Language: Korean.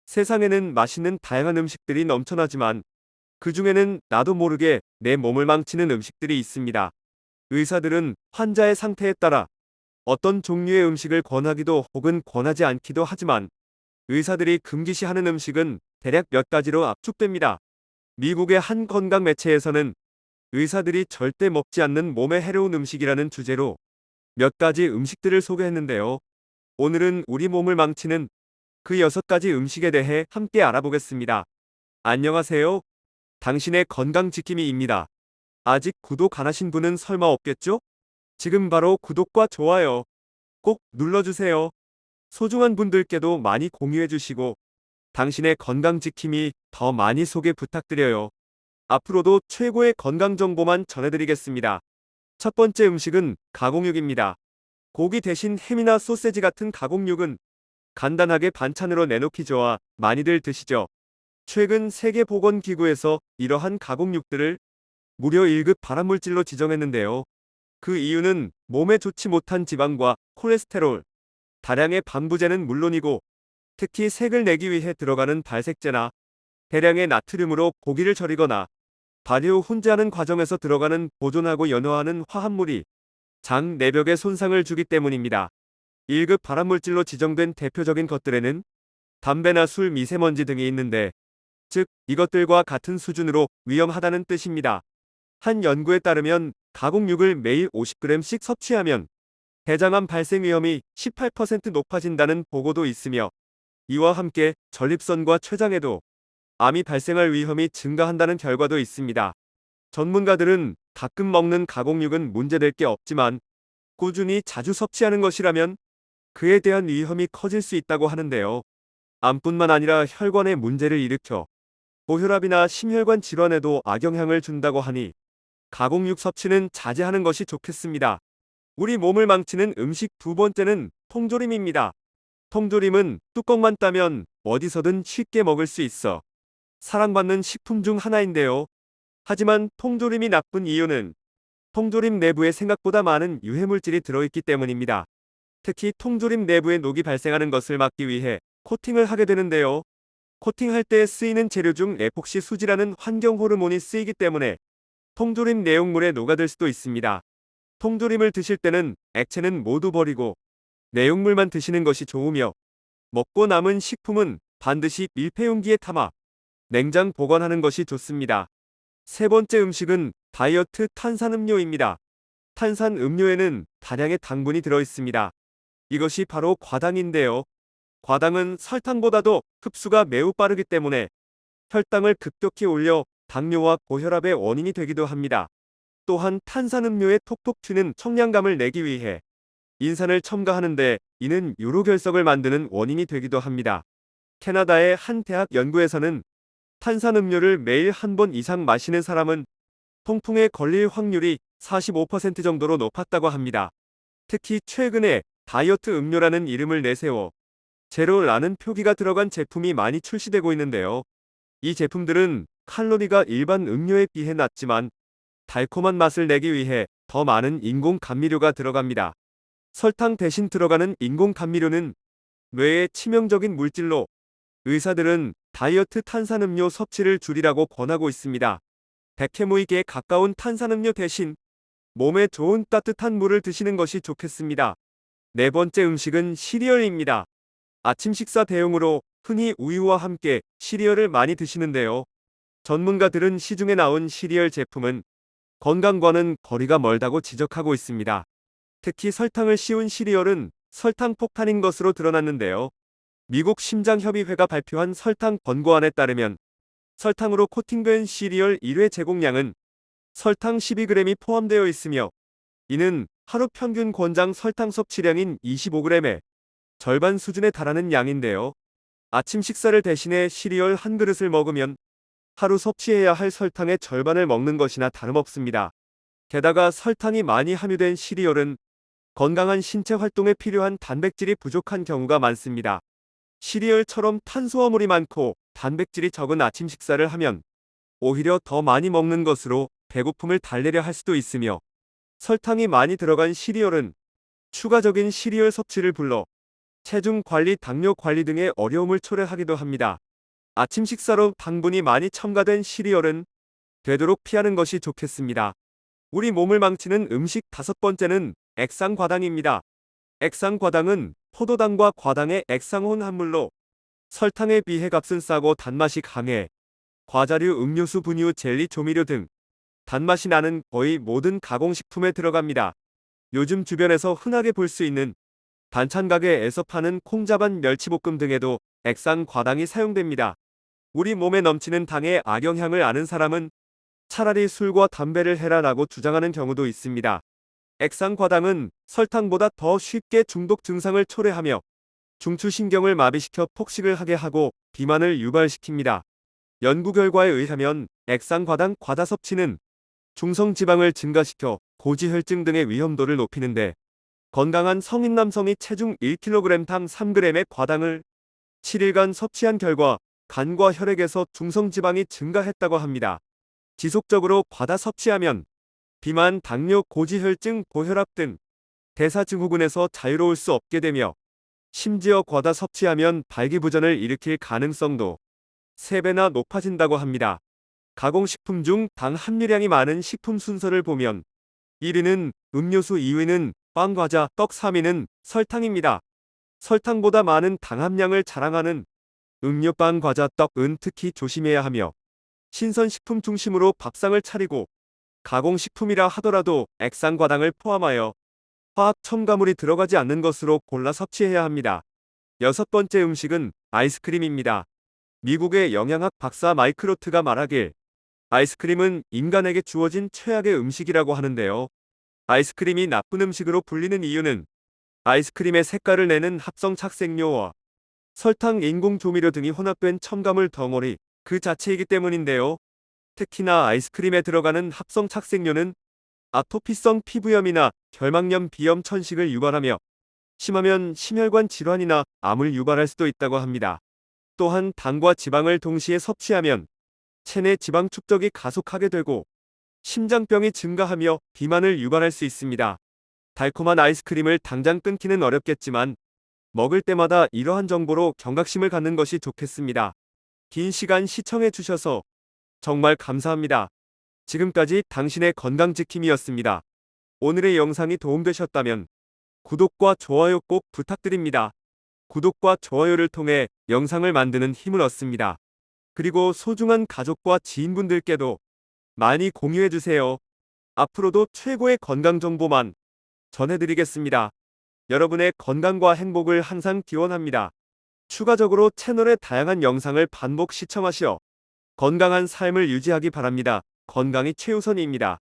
세상에는 맛있는 다양한 음식들이 넘쳐나지만 그중에는 나도 모르게 내 몸을 망치는 음식들이 있습니다. 의사들은 환자의 상태에 따라 어떤 종류의 음식을 권하기도 혹은 권하지 않기도 하지만 의사들이 금기시하는 음식은 대략 몇 가지로 압축됩니다. 미국의 한 건강 매체에서는 의사들이 절대 먹지 않는 몸에 해로운 음식이라는 주제로 몇 가지 음식들을 소개했는데요. 오늘은 우리 몸을 망치는 그 6가지 음식에 대해 함께 알아보겠습니다. 안녕하세요. 당신의 건강지킴이입니다. 아직 구독 안 하신 분은 설마 없겠죠? 지금 바로 구독과 좋아요 꼭 눌러주세요. 소중한 분들께도 많이 공유해주시고 당신의 건강지킴이 더 많이 소개 부탁드려요. 앞으로도 최고의 건강정보만 전해드리겠습니다. 첫 번째 음식은 가공육입니다. 고기 대신 햄이나 소세지 같은 가공육은 간단하게 반찬으로 내놓기 좋아 많이들 드시죠. 최근 세계보건기구에서 이러한 가공육들을 무려 1급 발암물질로 지정했는데요. 그 이유는 몸에 좋지 못한 지방과 콜레스테롤, 다량의 방부제는 물론이고 특히 색을 내기 위해 들어가는 발색제나 대량의 나트륨으로 고기를 절이거나 발효 훈제하는 과정에서 들어가는 보존하고 연화하는 화합물이 장 내벽에 손상을 주기 때문입니다. 1급 발암물질로 지정된 대표적인 것들에는 담배나 술, 미세먼지 등이 있는데 즉 이것들과 같은 수준으로 위험하다는 뜻입니다. 한 연구에 따르면 가공육을 매일 50g씩 섭취하면 대장암 발생 위험이 18% 높아진다는 보고도 있으며 이와 함께 전립선과 췌장에도 암이 발생할 위험이 증가한다는 결과도 있습니다. 전문가들은 가끔 먹는 가공육은 문제될 게 없지만 꾸준히 자주 섭취하는 것이라면 그에 대한 위험이 커질 수 있다고 하는데요. 암뿐만 아니라 혈관에 문제를 일으켜 고혈압이나 심혈관 질환에도 악영향을 준다고 하니 가공육 섭취는 자제하는 것이 좋겠습니다. 우리 몸을 망치는 음식 두 번째는 통조림입니다. 통조림은 뚜껑만 따면 어디서든 쉽게 먹을 수 있어 사랑받는 식품 중 하나인데요. 하지만 통조림이 나쁜 이유는 통조림 내부에 생각보다 많은 유해물질이 들어있기 때문입니다. 특히 통조림 내부에 녹이 발생하는 것을 막기 위해 코팅을 하게 되는데요. 코팅할 때 쓰이는 재료 중 에폭시 수지라는 환경 호르몬이 쓰이기 때문에 통조림 내용물에 녹아들 수도 있습니다. 통조림을 드실 때는 액체는 모두 버리고 내용물만 드시는 것이 좋으며 먹고 남은 식품은 반드시 밀폐용기에 담아 냉장 보관하는 것이 좋습니다. 세 번째 음식은 다이어트 탄산음료입니다. 탄산음료에는 다량의 당분이 들어있습니다. 이것이 바로 과당인데요. 과당은 설탕보다도 흡수가 매우 빠르기 때문에 혈당을 급격히 올려 당뇨와 고혈압의 원인이 되기도 합니다. 또한 탄산음료에 톡톡 튀는 청량감을 내기 위해 인산을 첨가하는데 이는 요로결석을 만드는 원인이 되기도 합니다. 캐나다의 한 대학 연구에서는 탄산음료를 매일 한 번 이상 마시는 사람은 통풍에 걸릴 확률이 45% 정도로 높았다고 합니다. 특히 최근에 다이어트 음료라는 이름을 내세워 제로라는 표기가 들어간 제품이 많이 출시되고 있는데요. 이 제품들은 칼로리가 일반 음료에 비해 낮지만 달콤한 맛을 내기 위해 더 많은 인공 감미료가 들어갑니다. 설탕 대신 들어가는 인공 감미료는 뇌에 치명적인 물질로 의사들은 다이어트 탄산음료 섭취를 줄이라고 권하고 있습니다. 백해무익에 가까운 탄산음료 대신 몸에 좋은 따뜻한 물을 드시는 것이 좋겠습니다. 네 번째 음식은 시리얼입니다. 아침 식사 대용으로 흔히 우유와 함께 시리얼을 많이 드시는데요. 전문가들은 시중에 나온 시리얼 제품은 건강과는 거리가 멀다고 지적하고 있습니다. 특히 설탕을 씌운 시리얼은 설탕 폭탄인 것으로 드러났는데요. 미국 심장협의회가 발표한 설탕 권고안에 따르면 설탕으로 코팅된 시리얼 1회 제공량은 설탕 12g이 포함되어 있으며 이는 하루 평균 권장 설탕 섭취량인 25g의 절반 수준에 달하는 양인데요. 아침 식사를 대신해 시리얼 한 그릇을 먹으면 하루 섭취해야 할 설탕의 절반을 먹는 것이나 다름없습니다. 게다가 설탕이 많이 함유된 시리얼은 건강한 신체 활동에 필요한 단백질이 부족한 경우가 많습니다. 시리얼처럼 탄수화물이 많고 단백질이 적은 아침 식사를 하면 오히려 더 많이 먹는 것으로 배고픔을 달래려 할 수도 있으며 설탕이 많이 들어간 시리얼은 추가적인 시리얼 섭취를 불러 체중 관리, 당뇨 관리 등의 어려움을 초래하기도 합니다. 아침 식사로 당분이 많이 첨가된 시리얼은 되도록 피하는 것이 좋겠습니다. 우리 몸을 망치는 음식 다섯 번째는 액상과당입니다. 액상과당은 포도당과 과당의 액상혼 합물로 설탕에 비해 값은 싸고 단맛이 강해 과자류, 음료수, 분유, 젤리, 조미료 등 단맛이 나는 거의 모든 가공식품에 들어갑니다. 요즘 주변에서 흔하게 볼 수 있는 반찬 가게에서 파는 콩자반, 멸치볶음 등에도 액상과당이 사용됩니다. 우리 몸에 넘치는 당의 악영향을 아는 사람은 차라리 술과 담배를 해라라고 주장하는 경우도 있습니다. 액상과당은 설탕보다 더 쉽게 중독 증상을 초래하며 중추신경을 마비시켜 폭식을 하게 하고 비만을 유발시킵니다. 연구 결과에 의하면 액상과당 과다 섭취는 중성지방을 증가시켜 고지혈증 등의 위험도를 높이는데 건강한 성인 남성이 체중 1kg 당 3g의 과당을 7일간 섭취한 결과 간과 혈액에서 중성지방이 증가했다고 합니다. 지속적으로 과다 섭취하면 비만, 당뇨, 고지혈증, 고혈압 등 대사증후군에서 자유로울 수 없게 되며 심지어 과다 섭취하면 발기부전을 일으킬 가능성도 3배나 높아진다고 합니다. 가공식품 중 당 함유량이 많은 식품 순서를 보면 1위는 음료수, 2위는 빵, 과자, 떡, 3위는 설탕입니다. 설탕보다 많은 당 함량을 자랑하는 음료, 빵, 과자, 떡은 특히 조심해야 하며 신선식품 중심으로 밥상을 차리고 가공식품이라 하더라도 액상과당을 포함하여 화학 첨가물이 들어가지 않는 것으로 골라 섭취해야 합니다. 여섯 번째 음식은 아이스크림입니다. 미국의 영양학 박사 마이크 로트가 말하길 아이스크림은 인간에게 주어진 최악의 음식이라고 하는데요. 아이스크림이 나쁜 음식으로 불리는 이유는 아이스크림의 색깔을 내는 합성 착색료와 설탕, 인공 조미료 등이 혼합된 첨가물 덩어리 그 자체이기 때문인데요. 특히나 아이스크림에 들어가는 합성 착색료는 아토피성 피부염이나 결막염, 비염, 천식을 유발하며 심하면 심혈관 질환이나 암을 유발할 수도 있다고 합니다. 또한 당과 지방을 동시에 섭취하면 체내 지방 축적이 가속하게 되고 심장병이 증가하며 비만을 유발할 수 있습니다. 달콤한 아이스크림을 당장 끊기는 어렵겠지만 먹을 때마다 이러한 정보로 경각심을 갖는 것이 좋겠습니다. 긴 시간 시청해 주셔서 정말 감사합니다. 지금까지 당신의 건강지킴이였습니다. 오늘의 영상이 도움되셨다면 구독과 좋아요 꼭 부탁드립니다. 구독과 좋아요를 통해 영상을 만드는 힘을 얻습니다. 그리고 소중한 가족과 지인분들께도 많이 공유해주세요. 앞으로도 최고의 건강 정보만 전해드리겠습니다. 여러분의 건강과 행복을 항상 기원합니다. 추가적으로 채널의 다양한 영상을 반복 시청하시어 건강한 삶을 유지하기 바랍니다. 건강이 최우선입니다.